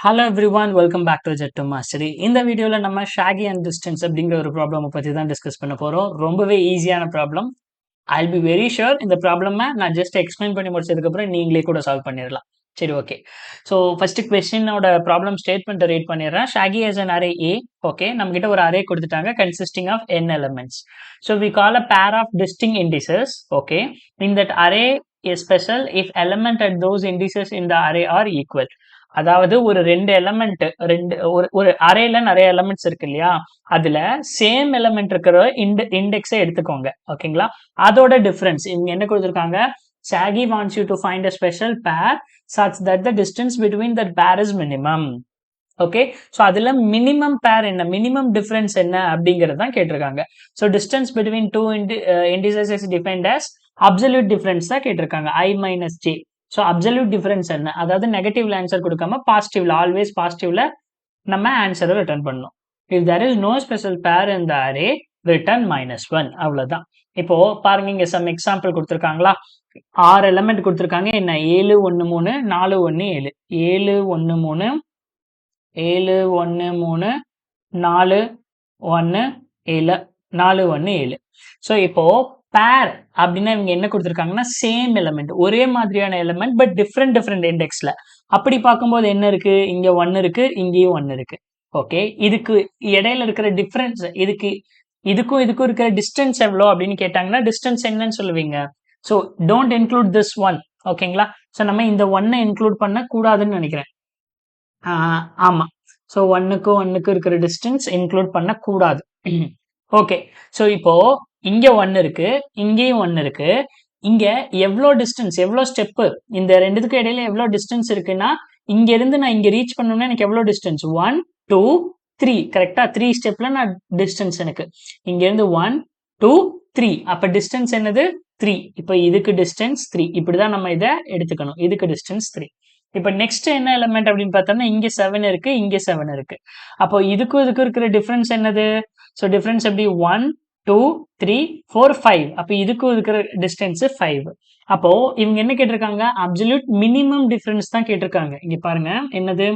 Hello everyone, welcome back to jet to mastery. இந்த வீடியோவில் நம்ம ஷாகி அண்ட் டிஸ்டன்ஸ் அப்படிங்கிற ஒரு ப்ராப்ளமை பற்றி தான் டிஸ்கஸ் பண்ண போகிறோம். ரொம்பவே ஈஸியான problem. I'll be very sure இந்த ப்ராப்ளமை நான் ஜஸ்ட் எக்ஸ்பிளைன் பண்ணி முடிச்சதுக்கப்புறம் நீங்களே கூட சால்வ் பண்ணிடலாம். சரி, ஓகே. ஸோ ஃபர்ஸ்ட் கொஸ்டினோட ப்ராப்ளம் ஸ்டேட்மெண்ட் ரீட் பண்ணிடுறேன். Shaggy has an array A. Okay, நம்ம கிட்ட ஒரு அரே கொடுத்துட்டாங்க consisting of n elements. So we call a pair of distinct indices. Okay, in that array is special if element at those indices in the array are equal. அதாவது ஒரு ரெண்டு element ஒரு அரேல நிறைய elements இருக்கு இல்லையா, அதுல same element இருக்கிற இண்டெக்ஸை எடுத்துக்கோங்க. ஓகேங்களா, அதோட டிஃபரன்ஸ் இவங்க என்ன கொடுத்துருக்காங்க, Shaggy wants you to find a special pair such that the distance between that pair is minimum. Okay, so அதுல மினிமம் பேர் என்ன, மினிமம் டிஃபரன்ஸ் என்ன அப்படிங்கிறது தான் கேட்டிருக்காங்க. So distance between two indices is defined as absolute difference தான் கேட்டிருக்காங்க, I minus J. So absolute difference என்ன, அதாவது நெகட்டிவ்ல ஆன்சர் கொடுக்காம பாசிட்டிவ்ல, ஆல்வேஸ் பாசிட்டிவ்ல நம்ம ஆன்சரை ரிட்டர்ன் பண்ணணும். If there is no special pair in the array return -1. அவ்வளவுதான். இப்போ பாருங்க, இங்க சம் எக்ஸாம்பிள் கொடுத்துருக்காங்களா, 6 எலமெண்ட் கொடுத்துருக்காங்க. என்ன, 7 1 3 4 1 7, 7 1 3 7 1 3 4 1 7, 4 1 7. ஸோ இப்போ பேர் அப்படின்னா இவங்க என்ன கொடுத்துருக்காங்கன்னா சேம் எலமெண்ட், ஒரே மாதிரியான எலமெண்ட் பட் டிஃப்ரெண்ட் இண்டெக்ஸ்ல. அப்படி பார்க்கும்போது என்ன இருக்கு, இங்க 1 இருக்கு, இங்கேயும் 1 இருக்கு. ஓகே, இதுக்கு இடையில இருக்கிற டிஃபரன்ஸ், இதுக்கும் இருக்கிற டிஸ்டன்ஸ் எவ்வளோ அப்படின்னு கேட்டாங்கன்னா டிஸ்டன்ஸ் என்னன்னு சொல்லுவீங்க. So don't include this one. ஓகேங்களா, ஸோ நம்ம இந்த ஒன்னை இன்க்ளூட் பண்ண கூடாதுன்னு நினைக்கிறேன். ஆமா, ஸோ ஒன்னுக்கு இருக்கிற டிஸ்டன்ஸ் இன்க்ளூட் பண்ண கூடாது. ஓகே, ஸோ இப்போ இங்க 1 இருக்கு, இங்கேயும் 1 இருக்கு. இங்க எவ்வளோ டிஸ்டன்ஸ், எவ்வளோ ஸ்டெப்பு, இந்த ரெண்டுத்துக்கும் இடையில எவ்வளோ டிஸ்டன்ஸ் இருக்குன்னா, இங்க இருந்து நான் இங்க ரீச் பண்ணணும்னா எனக்கு எவ்வளோ டிஸ்டன்ஸ், 1 2 3. கரெக்டா 3 ஸ்டெப்ல நான் டிஸ்டன்ஸ் எனக்கு இங்க இருந்து 1 2 3. அப்ப டிஸ்டன்ஸ் என்னது 3. இப்போ இதுக்கு டிஸ்டன்ஸ் 3. இப்படிதான் நம்ம இதை எடுத்துக்கணும், இதுக்கு டிஸ்டன்ஸ் 3. இப்ப நெக்ஸ்ட் என்ன எலிமெண்ட் அப்படின்னு பார்த்தோம்னா, இங்க 7 இருக்கு, இங்க 7 இருக்கு. அப்போ இதுக்கும் இருக்கிற டிஃபரன்ஸ் என்னது, ஸோ டிஃபரன்ஸ் எப்படி 1 2 3 4 5. அப்ப இதுக்கும் இருக்கிற டிஸ்டன்ஸ் 5. அப்போ இவங்க என்ன கேட்டிருக்காங்க, அப்சல்யூட் மினிமம் டிஃபரன்ஸ் தான் கேட்டிருக்காங்க. இங்க பாருங்க என்னது,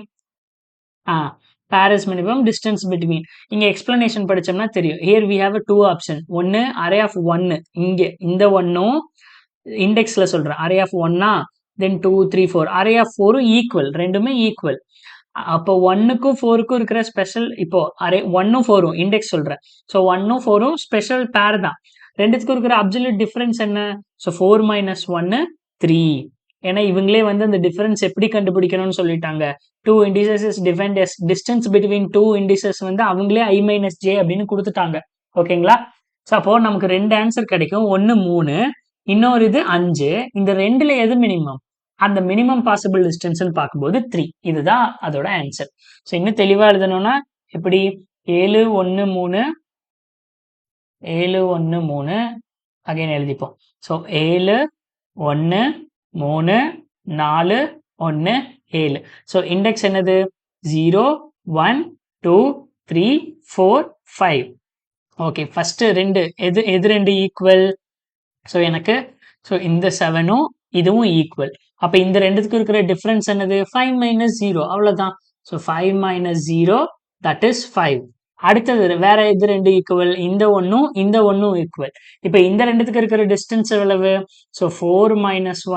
pair is minimum, distance between. இங்க எக்ஸ்பிளனேஷன் படிச்சோம்னா தெரியும். Here we have 2 option. ஒன்னு அரே ஆஃப் 1, இங்க இந்த ஒன்னும் இண்டெக்ஸ்ல சொல்றேன், array of 1 then 2 3 4, array of 4 equal, ரெண்டுமே ஈக்குவல். அப்போ 1க்கும் 4க்கும் இருக்கிற ஸ்பெஷல், இப்போ அரே 1ம் 4ம் இண்டெக்ஸ் சொல்றேன், ஸோ 1ம் 4ம் ஸ்பெஷல் பேர் தான். ரெண்டுத்துக்கும் இருக்கிற அப்சல்யூட் டிஃபரன்ஸ் என்ன, ஸோ 4 - 1 3. ஏன்னா இவங்களே வந்து அந்த டிஃபரன்ஸ் எப்படி கண்டுபிடிக்கணும்னு சொல்லிட்டாங்க. 2 indices is defined as distance between 2 indices வந்து அவங்களே I minus J அப்படின்னு கொடுத்துட்டாங்க. ஓகேங்களா, ஸோ அப்போ நமக்கு 2 ஆன்சர் கிடைக்கும். ஒன்னு 3, இன்னொரு இது 5. இந்த ரெண்டுல எது மினிமம், அந்த மினிமம் பாசிபிள் டிஸ்டன்ஸ் பார்க்கும்போது 3. இதுதான் அதோட ஆன்சர். ஸோ இன்னும் தெளிவா எழுதணும்னா எப்படி, 7 1 3 7 1 3 அகைன் எழுதிப்போம். ஸோ 7 1 3 4 1 7. ஸோ இண்டெக்ஸ் என்னது, 0 1 2 3 4 5. ஓகே, ஃபர்ஸ்ட் ரெண்டு எது ரெண்டு ஈக்குவல், ஸோ எனக்கு ஸோ இந்த 7ம் இதுவும் ஈக்குவல். அப்ப இந்த ரெண்டுத்துக்கு இருக்கிற டிஃபரன்ஸ் என்னது, 5 - 0. அவ்வளவுதான். So 5 - 0 that is 5. அடுத்தது வேற எது ரெண்டு ஈக்குவல், இந்த ஒன்னும் ஈக்குவல். இப்ப இந்த ரெண்டுத்துக்கு இருக்கிற டிஸ்டன்ஸ் எவ்வளவு, ஸோ 4 -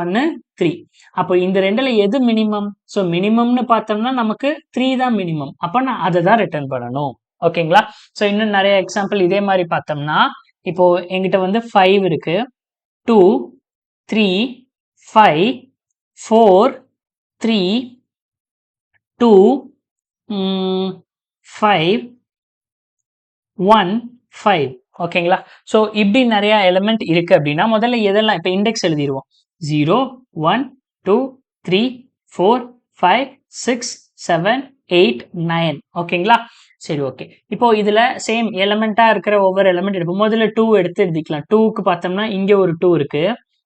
1 3. அப்போ இந்த ரெண்டுல எது மினிமம், ஸோ மினிமம்னு பார்த்தோம்னா நமக்கு 3 தான் மினிமம். அப்ப நான் அதை தான் ரிட்டர்ன் பண்ணணும். ஓகேங்களா, ஸோ இன்னும் நிறைய எக்ஸாம்பிள் இதே மாதிரி பார்த்தோம்னா, இப்போ எங்கிட்ட வந்து 5 இருக்கு, 2 3 5 4 3 2 5 1 5. ஓகேங்களா, ஸோ இப்படி நிறைய எலிமெண்ட் இருக்கு அப்படின்னா முதல்ல எதெல்லாம் இப்போ இண்டெக்ஸ் எழுதிடுவோம். 0 1 2 3 4 5 6 7 8 9. ஓகேங்களா, சரி, ஓகே. இப்போ இதுல சேம் எலிமெண்டா இருக்கிற ஒவ்வொரு எலிமெண்ட் எடுப்போம். முதல்ல 2 எடுத்து எழுதிக்கலாம். 2க்கு பார்த்தோம்னா இங்க ஒரு 2 இருக்கு,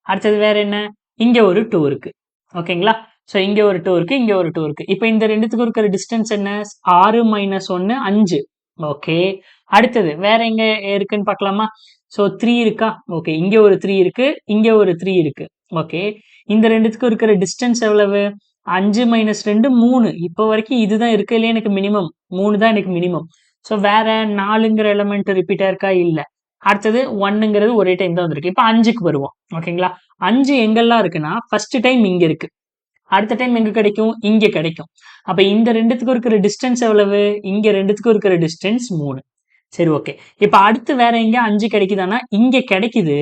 அடுத்தது வேற என்ன, இங்க ஒரு 2 இருக்கு. ஓகேங்களா, ஸோ இங்க ஒரு 2 இருக்கு, இங்க ஒரு 2 இருக்கு. இப்போ இந்த ரெண்டுத்துக்கு இருக்கிற டிஸ்டன்ஸ் என்ன, 6 - 1 5. ஓகே, அடுத்தது வேற எங்க இருக்குன்னு பார்க்கலாமா. ஸோ 3 இருக்கா, ஓகே, இங்க ஒரு 3 இருக்கு, இங்க ஒரு 3 இருக்கு. ஓகே, இந்த ரெண்டுத்துக்கும் இருக்கிற டிஸ்டன்ஸ் எவ்வளவு, 5 மைனஸ் 2 3. இப்போ வரைக்கும் இதுதான் இருக்கிறதுலே எனக்கு மினிமம் 3 தான் எனக்கு மினிமம். ஸோ வேற 4ங்கிற எலமெண்ட் ரிப்பீட் ஆயிருக்கா இல்லை. அடுத்தது 1ங்கிறது ஒரே டைம் தான் வந்திருக்கு. இப்போ 5க்கு வருவோம். ஓகேங்களா? 5 எங்கெல்லாம் இருக்குன்னா ஃபர்ஸ்ட் டைம் இங்க இருக்கு, அடுத்த டைம் எங்க கிடைக்கும், இங்க கிடைக்கும். அப்ப இந்த ரெண்டுத்துக்கும் இருக்கிற டிஸ்டன்ஸ் எவ்வளவு, இங்க ரெண்டுத்துக்கும் இருக்கிற டிஸ்டன்ஸ் 3. சரி, ஓகே. இப்ப அடுத்து வேற எங்க 5 கிடைக்குதானா, இங்க கிடைக்குது.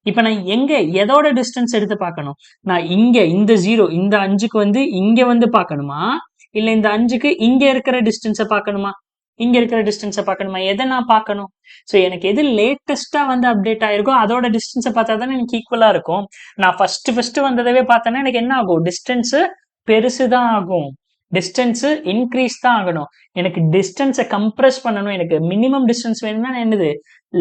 இப்ப நான் எங்க எதோட டிஸ்டன்ஸ் எடுத்து பார்க்கணும், நான் இங்க இந்த 0 இந்த 5க்கு வந்து இங்க வந்து பார்க்கணுமா, இல்ல இந்த 5க்கு இங்க இருக்கிற டிஸ்டன்ஸை பார்க்கணுமா, இங்க இருக்கிற டிஸ்டன்ஸை பார்க்கணுமா, எதை நான் பார்க்கணும்? ஸோ எனக்கு எது லேட்டஸ்டா வந்து அப்டேட் ஆயிருக்கோ அதோட டிஸ்டன்ஸை பார்த்தா தானே எனக்கு ஈக்குவலா இருக்கும். நான் ஃபர்ஸ்ட் வந்ததவே பார்த்தேன்னா எனக்கு என்ன ஆகும், டிஸ்டன்ஸ் பெருசு தான் ஆகும், டிஸ்டன்ஸ் இன்க்ரீஸ் தான் ஆகணும். எனக்கு டிஸ்டன்ஸை கம்ப்ரஸ் பண்ணணும், எனக்கு மினிமம் டிஸ்டன்ஸ் வேணும்னா என்னது,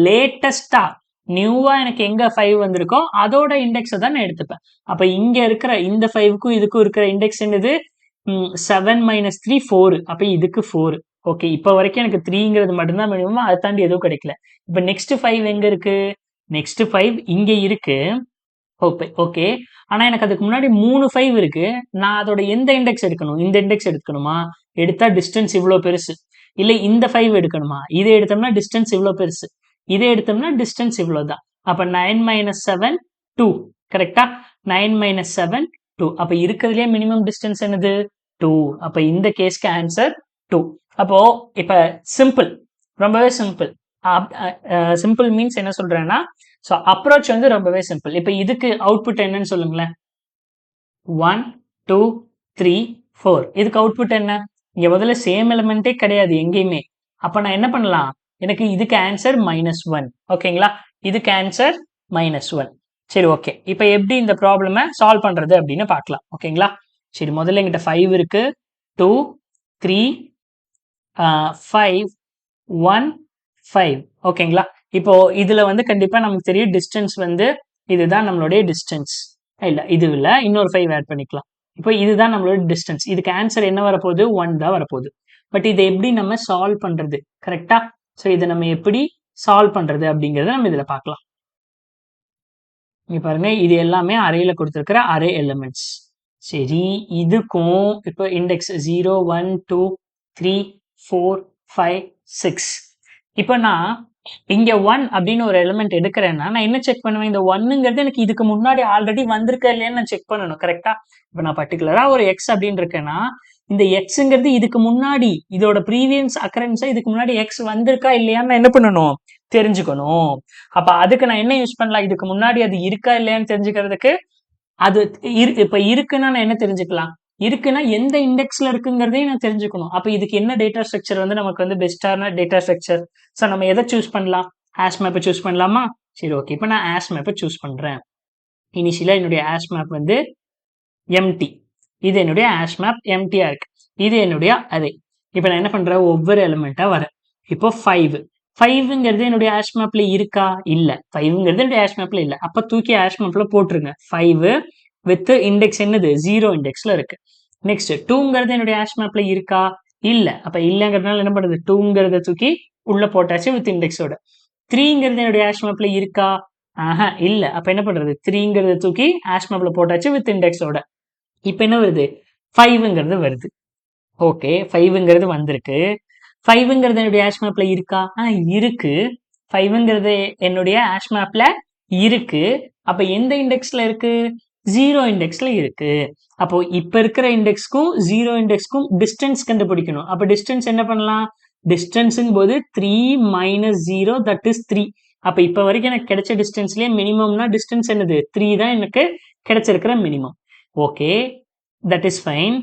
லேட்டஸ்டா நியூவா எனக்கு எங்க 5 வந்திருக்கோ அதோட இண்டெக்ஸை தான் நான் எடுத்துப்பேன். அப்ப இங்க இருக்கிற இந்த 5க்கும் இதுக்கும் இருக்கிற இண்டெக்ஸ் என்னது, 7 மைனஸ் 3 4. அப்ப இதுக்கு 4. ஓகே, இப்போ வரைக்கும் எனக்கு 3ங்கிறது மட்டும்தான் மினிமம், அதை தாண்டி எதுவும் கிடைக்கல. இப்போ நெக்ஸ்ட் 5 எங்க இருக்கு, நெக்ஸ்ட் 5 இங்க இருக்கு. ஓகே ஓகே, ஆனா எனக்கு அதுக்கு முன்னாடி 3 5 இருக்கு. நான் அதோட எந்த இண்டெக்ஸ் எடுக்கணும், இந்த இண்டெக்ஸ் எடுக்கணுமா, எடுத்தா டிஸ்டன்ஸ் இவ்வளோ பெருசு. இல்லை இந்த 5 எடுக்கணுமா, இதை எடுத்தோம்னா டிஸ்டன்ஸ் இவ்வளோ பெருசு, இதை எடுத்தோம்னா டிஸ்டன்ஸ் இவ்வளோதான். அப்ப 9 மைனஸ் 7 2. கரெக்டா? 9 மைனஸ் 7 2. அப்ப இருக்கிறதுலே மினிமம் டிஸ்டன்ஸ் என்னது, 2. அப்ப இந்த கேஸ்க்கு ஆன்சர் 2. அப்போ இப்ப சிம்பிள், ரொம்பவே சிம்பிள். சிம்பிள் மீன்ஸ் என்ன சொல்றேன்னா, ஸோ அப்ரோச் வந்து ரொம்பவே சிம்பிள். இப்போ இதுக்கு அவுட்புட் என்னன்னு சொல்லுங்களேன். 1 2 3 4. இதுக்கு அவுட்புட் என்ன, இங்க முதல்ல சேம் எலிமெண்டே கிடையாது எங்கேயுமே. அப்ப நான் என்ன பண்ணலாம், எனக்கு இதுக்கு ஆன்சர் -1. ஓகேங்களா? இதுக்கு ஆன்சர் -1. சரி, ஓகே. இப்போ எப்படி இந்த ப்ராப்ளமை சால்வ் பண்றது அப்படின்னு பார்க்கலாம். ஓகேங்களா? சரி, முதல்ல எங்கிட்ட 5 இருக்கு, 2 3 5 1 5. ஓகேங்களா? இப்போ இதுல வந்து கண்டிப்பா நமக்கு தெரியும் டிஸ்டன்ஸ் வந்து இதுதான் நம்மளுடைய டிஸ்டன்ஸ். இல்ல இது இல்ல, இன்னொரு 5 ஆட் பண்ணிக்கலாம். இப்போ இதுதான் நம்மளோட டிஸ்டன்ஸ். இதுக்கு ஆன்சர் என்ன வரப்போகுது, 1 தான் வரப்போகுது. பட் இதை எப்படி நம்ம சால்வ் பண்றது, கரெக்டா? ஸோ இதை நம்ம எப்படி சால்வ் பண்றது அப்படிங்கறத நம்ம இதுல பார்க்கலாம். இங்க பாருங்க, இது எல்லாமே அரேல கொடுத்திருக்கிற அரே எலிமெண்ட்ஸ். சரி, இதுக்கும் இப்போ இண்டெக்ஸ் 0 1 2 3 4 5 6. இப்போ நான் இங்க 1 அப்படின்னு ஒரு எலிமெண்ட் எடுக்கிறேன்னா நான் என்ன செக் பண்ணுவேன், இந்த 1ங்கிறது எனக்கு இதுக்கு முன்னாடி ஆல்ரெடி வந்திருக்க இல்லையான்னு நான் செக் பண்ணணும். கரெக்டா? இப்போ நான் பர்டிகுலரா ஒரு எக்ஸ் அப்படின்னு இருக்கேன்னா இந்த எக்ஸுங்கிறது இதுக்கு முன்னாடி இதோட ப்ரீவியஸ் அக்கரன்ஸா இதுக்கு முன்னாடி எக்ஸ் வந்திருக்கா இல்லையான்னு நான் என்ன பண்ணணும், தெரிஞ்சுக்கணும். அப்ப அதுக்கு நான் என்ன யூஸ் பண்ணலாம், இதுக்கு முன்னாடி அது இருக்கா இல்லையான்னு தெரிஞ்சுக்கிறதுக்கு அது இப்ப இருக்குன்னா நான் என்ன தெரிஞ்சுக்கலாம், இருக்குன்னா எந்த இண்டெக்ஸ்ல இருக்குங்கிறதையும் நான் தெரிஞ்சுக்கணும். அப்ப இதுக்கு என்ன டேட்டா ஸ்ட்ரக்சர் வந்து நமக்கு வந்து பெஸ்டான டேட்டா ஸ்ட்ரக்சர். ஸோ நம்ம எதை சூஸ் பண்ணலாம், ஹேஷ் மேப்பை சூஸ் பண்ணலாமா? சரி, ஓகே. இப்போ நான் ஹேஷ் மேப்பை சூஸ் பண்றேன். இனிஷியலா என்னுடைய ஹேஷ் மேப் வந்து எம்டி. இது என்னுடைய ஹேஷ் மேப் எம்டியா இருக்கு. இது என்னுடைய அரே. இப்போ நான் என்ன பண்றேன், ஒவ்வொரு எலிமெண்டா வரேன். இப்போ 5ங்கிறது என்னுடைய ஹேஷ் மேப்ல இருக்கா, இல்ல. 5ங்கிறது என்னுடைய ஹேஷ் மேப்ல இல்ல. அப்ப தூக்கி ஹேஷ் மேப்ல போட்டுருங்க. 5 வித் இண்டெக்ஸ் என்னது, 0 இண்டெக்ஸ்ல இருக்கு. நெக்ஸ்ட் 2ங்கிறது என்னுடைய ஹேஷ் மேப்ல இருக்கா, இல்ல. அப்ப இல்லங்கிறதுனால என்ன பண்ணுது, 2ங்கிறத தூக்கி உள்ள போட்டாச்சு வித் இண்டெக்ஸோட. 3ங்கிறது என்னுடைய ஹேஷ் மேப்ல இருக்கா, இல்ல. அப்ப என்ன பண்றது, 3ங்கிறத தூக்கி ஹேஷ் மேப்ல போட்டாச்சு வித் இண்டெக்ஸோட. இப்ப என்ன வருது, 5ங்கிறது வருது. ஓகே, 5ங்கிறது வந்திருக்கு. 5ங்கிறது என்னுடைய ஹேஷ் மேப்ல இருக்கா, இருக்கு. 5ங்கிறது என்னுடைய ஹேஷ் மேப்ல இருக்கு. அப்ப எந்த இண்டெக்ஸ்ல இருக்கு, 0 இண்டெக்ஸ்ல இருக்கு. அப்போ இப்ப இருக்கிற இண்டெக்ஸ்க்கும் 0 இண்டெக்ஸ்க்கும் டிஸ்டன்ஸ் கண்டுபிடிக்கணும். அப்ப டிஸ்டன்ஸ் என்ன பண்ணலாம், டிஸ்டன்ஸுங்கும் போது 3 மைனஸ் 0 தட் இஸ் 3. அப்ப இப்ப வரைக்கும் எனக்கு கிடைச்ச டிஸ்டன்ஸ்லயே மினிமம்னா டிஸ்டன்ஸ் என்னது, 3 தான் எனக்கு கிடைச்சிருக்கிற minimum. Okay, that is fine.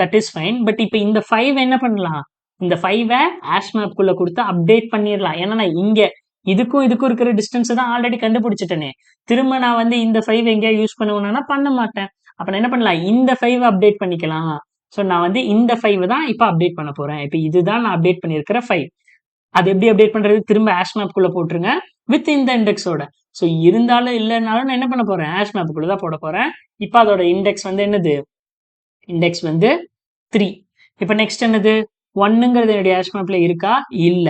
That is fine. But இப்போ இந்த 5 என்ன பண்ணலாம், இந்த 5 ஹேஷ் மேப்குள்ள கொடுத்து அப்டேட் பண்ணிடலாம். ஏன்னா நான் இங்க இதுக்கும் இருக்கிற டிஸ்டன்ஸ் தான் ஆல்ரெடி கண்டுபிடிச்சிட்டேனே. திரும்ப நான் வந்து இந்த 5 எங்கேயா யூஸ் பண்ணுவேன்னா பண்ண மாட்டேன். அப்ப நான் என்ன பண்ணலாம், இந்த 5 அப்டேட் பண்ணிக்கலாம். ஸோ நான் வந்து இந்த 5 தான் இப்போ அப்டேட் பண்ண போறேன். இப்போ இதுதான் நான் அப்டேட் பண்ணியிருக்கிற 5. அது எப்படி அப்டேட் பண்றது, திரும்ப ஹேஷ் மேப்குள்ள போட்டுருங்க வித் இந்த இண்டெக்ஸோட. ஸோ இருந்தாலும் இல்லைனாலும் நான் என்ன பண்ண போறேன், ஹேஷ் மேப்குள்ள தான் போட போறேன். இப்போ அதோட இண்டெக்ஸ் வந்து என்னது, இண்டெக்ஸ் வந்து 3. இப்போ நெக்ஸ்ட் என்னது, 1ங்கிறது என்னுடைய ஹேஷ் மேப்ல இருக்கா, இல்ல.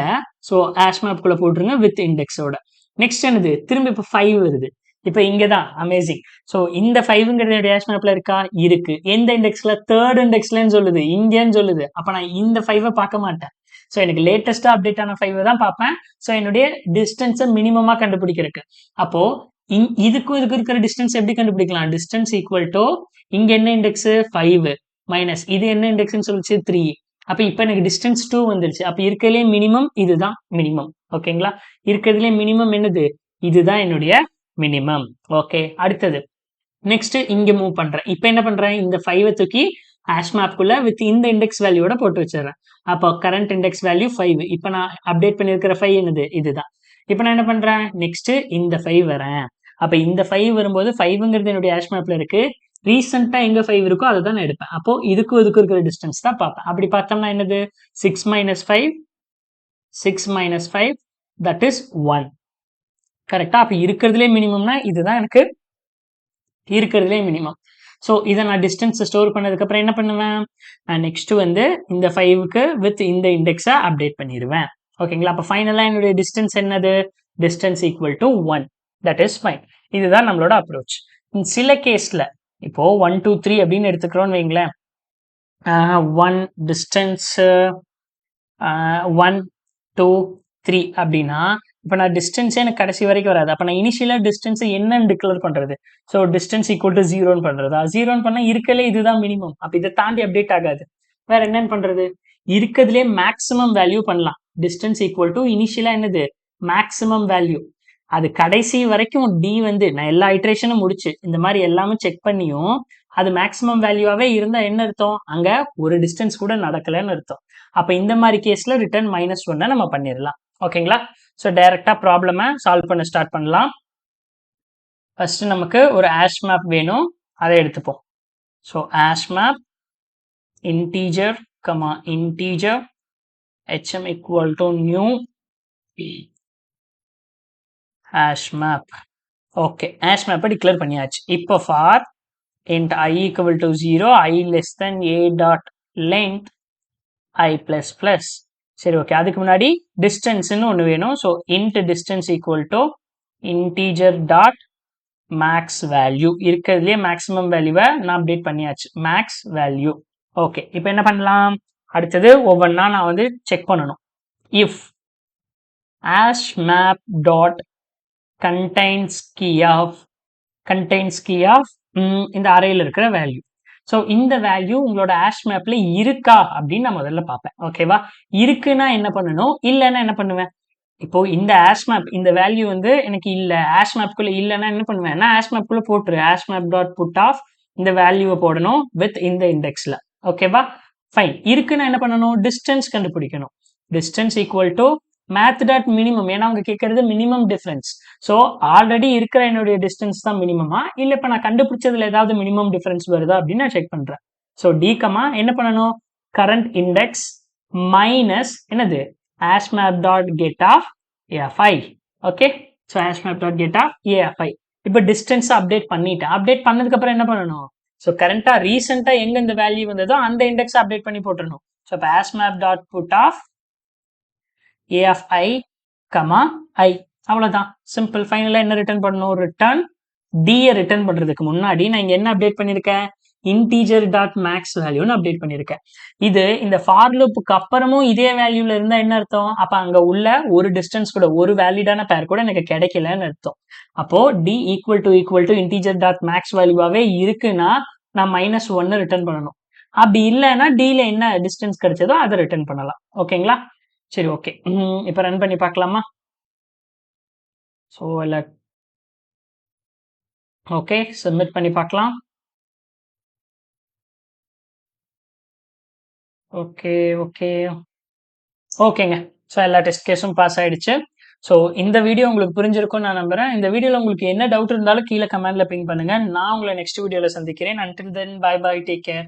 ஸோ ஹேஷ் மேப்குள்ள போட்டுருங்க வித் இண்டெக்ஸோட. நெக்ஸ்ட் என்னது, திரும்ப இப்போ 5 வருது. இப்போ இங்கே தான் அமேசிங். ஸோ இந்த 5ங்கிறது டேஷ் மேப்ல இருக்கா? இருக்கு. எந்த இண்டெக்ஸ்ல? தேர்ட் இண்டெக்ஸ்லன்னு சொல்லுது, இங்கேன்னு சொல்லுது. அப்போ நான் இந்த 5 பார்க்க மாட்டேன். ஸோ எனக்கு லேட்டஸ்டா அப்டேட் ஆன 5 தான் பார்ப்பேன். ஸோ என்னுடைய டிஸ்டன்ஸை மினிமமா கண்டுபிடிக்கிறதுக்கு. அப்போ இதுக்கும் இதுக்கு இருக்கிற டிஸ்டன்ஸ் எப்படி கண்டுபிடிக்கலாம்? டிஸ்டன்ஸ் ஈக்குவல் டு இங்க என்ன இண்டெக்ஸ் 5 மைனஸ் இது என்ன இண்டெக்ஸ்ன்னு சொல்லிச்சு 3. அப்ப இப்ப எனக்கு டிஸ்டன்ஸ் 2 வந்துருச்சு. அப்ப இருக்கிறதுலே மினிமம் இதுதான் மினிமம். ஓகேங்களா? இருக்கிறதுலே மினிமம் என்னது? இதுதான் என்னுடைய மினிமம். ஓகே, அடுத்தது நெக்ஸ்ட் இங்க மூவ் பண்றேன். இப்ப என்ன பண்றேன்? இந்த 5 தூக்கி ஹேஷ் மேப்குள்ள வித் இந்த இண்டெக்ஸ் வேல்யூட போட்டு வச்சிடறேன். அப்போ கரண்ட் இண்டெக்ஸ் வேல்யூ 5. இப்ப நான் அப்டேட் பண்ணிருக்கிற 5 என்னது? இதுதான். இப்ப நான் என்ன பண்றேன்? நெக்ஸ்ட் இந்த 5 வரேன். அப்ப இந்த 5 வரும்போது 5ங்கிறது என்னுடைய ஹேஷ் மேப்ல இருக்கு. ரீசெண்டா எங்க 5 இருக்கோ அதை தான் நான் எடுப்பேன். அப்போ இதுக்கும் இதுக்கும் இருக்கிற டிஸ்டன்ஸ் தான் பார்ப்பேன். அப்படி பார்த்தோம்னா என்னது? 6 minus 5 6 minus 5 that is 1. கரெக்டா? அப்ப இருக்கிறதுலே மினிமம்னா இதுதான் எனக்கு இருக்கிறதுலே மினிமம். ஸோ இதை நான் டிஸ்டன்ஸ் ஸ்டோர் பண்ணதுக்கு அப்புறம் என்ன பண்ணுவேன்? நான் நெக்ஸ்ட் வந்து இந்த 5க்கு வித் இந்த இண்டெக்ஸை அப்டேட் பண்ணிடுவேன். ஓகேங்களா? அப்போ ஃபைனலாக என்னுடைய டிஸ்டன்ஸ் என்னது? Distance equal to 1. That is fine. இதுதான் நம்மளோட அப்ரோச். சில கேஸ்ல இப்போ 1 2 3 அப்படின்னு எடுத்துக்கிறோம்னு வைங்களேன். 1 டிஸ்டன்ஸ் 1 2 3 அப்படின்னா இப்போ நான் டிஸ்டன்ஸே எனக்கு கடைசி வரைக்கும் வராது. அப்போ நான் இனிஷியலாக டிஸ்டன்ஸ் என்னன்னு டிக்ளேர் பண்ணுறது? ஸோ டிஸ்டன்ஸ் ஈக்குவல் டு 0ன்னு பண்ணுறதா? 0ன்னு பண்ணால் இருக்கலே இதுதான் மினிமம். அப்போ இதை தாண்டி அப்டேட் ஆகாது. வேற என்னன்னு பண்ணுறது? இருக்கிறதுலே மேக்ஸிமம் வேல்யூ பண்ணலாம். டிஸ்டன்ஸ் ஈக்குவல் டு இனிஷியலாக என்னது? Maximum value. அது கடைசி வரைக்கும் டி வந்து நான் எல்லா ஐட்ரேஷனும் முடிச்சு இந்த மாதிரி எல்லாமே செக் பண்ணியும் அது மேக்ஸிமம் வேல்யூவாகவே இருந்தால் என்ன அர்த்தம்? அங்கே ஒரு டிஸ்டன்ஸ் கூட நடக்கலைன்னு அர்த்தம். அப்போ இந்த மாதிரி கேஸில் ரிட்டர்ன் -1 நம்ம பண்ணிடலாம். ஓகேங்களா? ஸோ டைரக்டா ப்ராப்ளமை சால்வ் பண்ண ஸ்டார்ட் பண்ணலாம். ஃபர்ஸ்ட் நமக்கு ஒரு ஹேஷ் மேப் வேணும், அதை எடுத்துப்போம். So hash map integer comma integer hm equal to new hash map. Okay, hash மேப்பை டிக்ளேர் பண்ணியாச்சு. இப்போ for int I equal to 0 I less than a dot length I plus plus. சரி, okay. அதுக்கு முன்னாடி டிஸ்டன்ஸ்னு ஒன்று வேணும். So int distance equal to integer dot max value. இருக்கிறதுலேயே மேக்ஸிமம் வேல்யூவை நான் அப்டேட் பண்ணியாச்சு. Maths value. ஓகே, இப்போ என்ன பண்ணலாம்? அடுத்தது ஒவ்வொன்றா நான் வந்து செக் பண்ணணும். If hash map dot contains key of இந்த அறையில் இருக்கிற வேல்யூ. ஸோ இந்த வேல்யூ உங்களோட ஹேஷ் மேப்ல இருக்கா அப்படின்னு நான் முதல்ல பார்ப்பேன். ஓகேவா? இருக்குன்னா என்ன பண்ணணும், இல்லைன்னா என்ன பண்ணுவேன்? இப்போ இந்த ஹேஷ் மேப் இந்த வேல்யூ வந்து எனக்கு இல்லை, ஹேஷ் மேப்குள்ள இல்லைன்னா என்ன பண்ணுவேன்? நான் ஹேஷ் மேப்குள்ள போட்டுரு. Hash map dot put of இந்த வேல்யூவை போடணும் வித் இந்த இண்டெக்ஸ்ல. ஓகேவா? ஃபைன். இருக்குன்னா என்ன பண்ணணும்? டிஸ்டன்ஸ் கண்டுபிடிக்கணும். Distance equal to math dot minimum. ஏன்னா அவங்க கேட்கறது மினிமம் டிஃபரன்ஸ். ஸோ ஆல்ரெடி இருக்கிற என்னுடைய டிஸ்டன்ஸ் தான் மினிமமா, இல்லை இப்போ நான் கண்டுபிடிச்சதுல ஏதாவது மினிமம் டிஃபரன்ஸ் வருதா அப்படின்னு நான் செக் பண்றேன். ஸோ டிகமா என்ன பண்ணணும்? கரண்ட் இண்டெக்ஸ் மைனஸ் என்னது? Hash map dot get of AFI. Okay, so hash map dot get of AFI. இப்போ டிஸ்டன்ஸ் அப்டேட் பண்ணிட்டேன். அப்டேட் பண்ணதுக்கு அப்புறம் என்ன பண்ணணும்? ஸோ கரண்டா ரீசெண்டா எங்க இந்த வேல்யூ வந்ததோ அந்த இண்டெக்ஸ் அப்டேட் பண்ணி போட்டுருணும். ஸோ இப்போ hash map dot put of AFI, I. அவ்வளவுதான், சிம்பிள். ஃபைனலா என்ன ரிட்டர்ன் பண்ணணும்? ரிட்டர்ன் டியை ரிட்டர்ன் பண்றதுக்கு முன்னாடி நான் இங்க என்ன அப்டேட் பண்ணிருக்கேன்? இன்டீஜர் டாட் மேக்ஸ் வேல்யூன்னு அப்டேட் பண்ணிருக்கேன். இது இந்த ஃபார் லூப்புக்கு அப்புறமும் இதே வேல்யூல இருந்தா என்ன அர்த்தம்? அப்ப அங்க உள்ள ஒரு டிஸ்டன்ஸ் கூட ஒரு வேலிடான பேர் கூட எனக்கு கிடைக்கலன்னு அர்த்தம். அப்போ D equal to integer dot max வேல்யூவாவே இருக்குன்னா நான் -1 ரிட்டர்ன் பண்ணணும். அப்படி இல்லைன்னா டில என்ன டிஸ்டன்ஸ் கிடைச்சதோ அதை ரிட்டர்ன் பண்ணலாம். ஓகேங்களா? சரி, ஓகே. இப்போ ரன் பண்ணி பார்க்கலாமா? ஸோ எல்லாம் ஓகே, சப்மிட் பண்ணி பார்க்கலாம். ஓகே ஓகேங்க. ஸோ எல்லா டெஸ்ட் கேஸும் பாஸ் ஆயிடுச்சு. ஸோ இந்த வீடியோ உங்களுக்கு புரிஞ்சிருக்கும்னு நான் நம்புறேன். இந்த வீடியோவில் உங்களுக்கு என்ன டவுட் இருந்தாலும் கீழே கமெண்ட்ல பிங் பண்ணுங்க. நான் உங்களை நெக்ஸ்ட் வீடியோவில் சந்திக்கிறேன். until then, bye bye, take care.